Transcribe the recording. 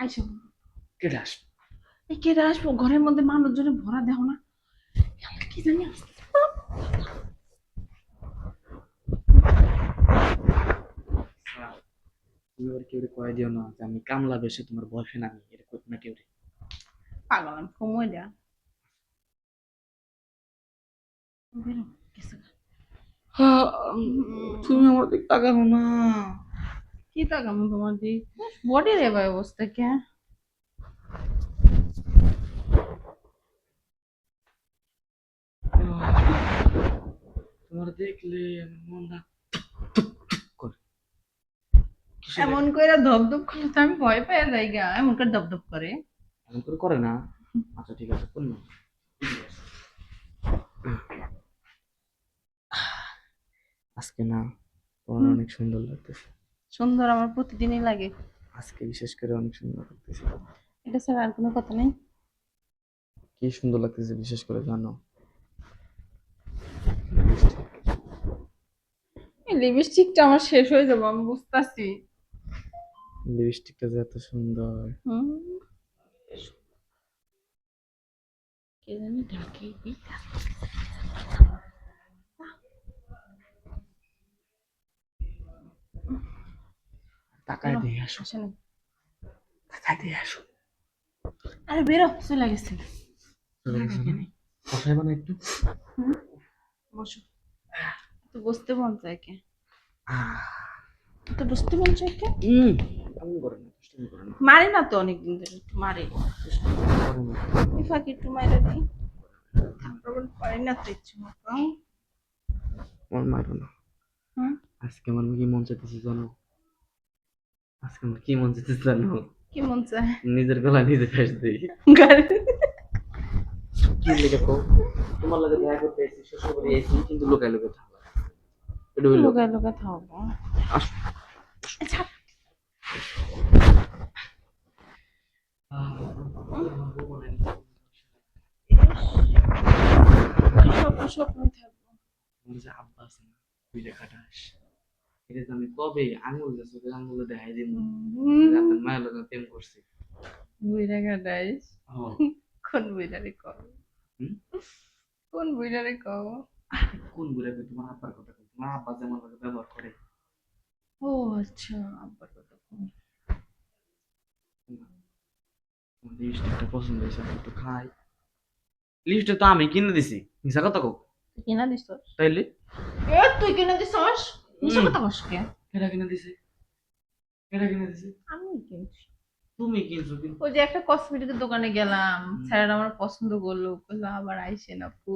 আইসো। কেটে আস। এই কেটে আসবো, ঘরের মধ্যে মানুষজনে ভরা দেহ না, কি জানি আসতে। তুমি আবার কেউ কয়ে দিও না যে আমি কামলা বেশে তোমার বয়ফ্রেন্ড, আমি এটা করবো না কেউ। পাগল আমি কমই দেয়া বেরো কিছু না। তুমি আমার দিকে তাকাও না। কি তাকাম তোমার দিক, বডির এবার অবস্থা কে? তোমার দেখলে আমার মনটা করে। কিসের এমন করে ধপধপ করলে তো আমি ভয় পেয়ে যাই গা, এমন করে ধপধপ করে। এমন করে করে না? আচ্ছা ঠিক আছে, কোন না। আজকে না তোমার হুম, অনেক সুন্দর লাগতেছে। সুন্দর আমার প্রতিদিনই লাগে। আজকে বিশেষ করে অনেক সুন্দর লাগতেছে। এটা ছাড়া আর কোনো কথা নেই। কি সুন্দর লাগতেছে বিশেষ করে জানো? এই লিপস্টিকটা আমার শেষ হয়ে যাবো আমি বুঝতেছি। লিপস্টিকটা যে এত সুন্দর। হুম, কে জানি ডাকে কি। তাকায় বেরো, দিয়ে আসো, আসে নাই। তাকায় দিয়ে আসো। আরে বেরো, চলে গেছে। চলে ঢাকা গেছে না? কেন? বসাইবা না একটু? হুম, বসো। তো বসতে মন চায় কে? তো বসতে মন চায় কে? এমন করে না, দুষ্টুমি করে না। মারি না তো অনেকদিন ধরে, একটু মারি। করে না। এই ফাঁকি একটু মাইরা দিই। থাপ্পড় পারি না তো ইচ্ছে মতো। আমার মারো না। হুম, আজকে আমার কি মন চাইতেছে জানো? আজকে আমার কি মন চাইতেছে জানো? কি মন চায়? নিজের গলা নিজে ফেস দিই। গাড়ি কি লেগে তো তোমার লাগে দেখা করতে এসেছি, শ্বশুর বাড়ি এসেছি, কিন্তু লোকায় লোকায় থাকবা। এটা হইলো লুকায় লুকায় থাকবো। আসো। ছাড়। স্বপ্ন স্বপ্নই থাকবো। আমার যে আব্বা আছে না, ওই যে খাটাস, এটা তো আমি কবে আঙুল যে চোখের আঙুলে দেখাই দিব যে আপনার মায়ের লোক প্রেম করছি। বুইড়া গাডাইস। ও কোন বুইড়ারে কও? হুম? কোন বুইড়ারে কও? আরে কোন বুড়া কই, তোমার আব্বার কথা কই। তোমার আব্বা যেমন লোকে ব্যবহার করে। ও আচ্ছা, আব্বার কথা কও। আমার লিপস্টিকটা পছন্দ হয়েছে, আমি একটু খাই। লিপস্টিক তো আমি কিনে দিছি, মিশা কথা কও। তুই কিনা দিছস? তাইলে এ তুই কিনা দিছস? মিছা কথা কস কে? কেডা কিনে দিছে? কেডা কিনে দিছে? আমি কিনছি। তুমি কিনছো কিন্তু। ওই যে একটা কসমেটিকের দোকানে গেলাম, স্যার আমার পছন্দ করলো, বললো আবার আইসেন আপু।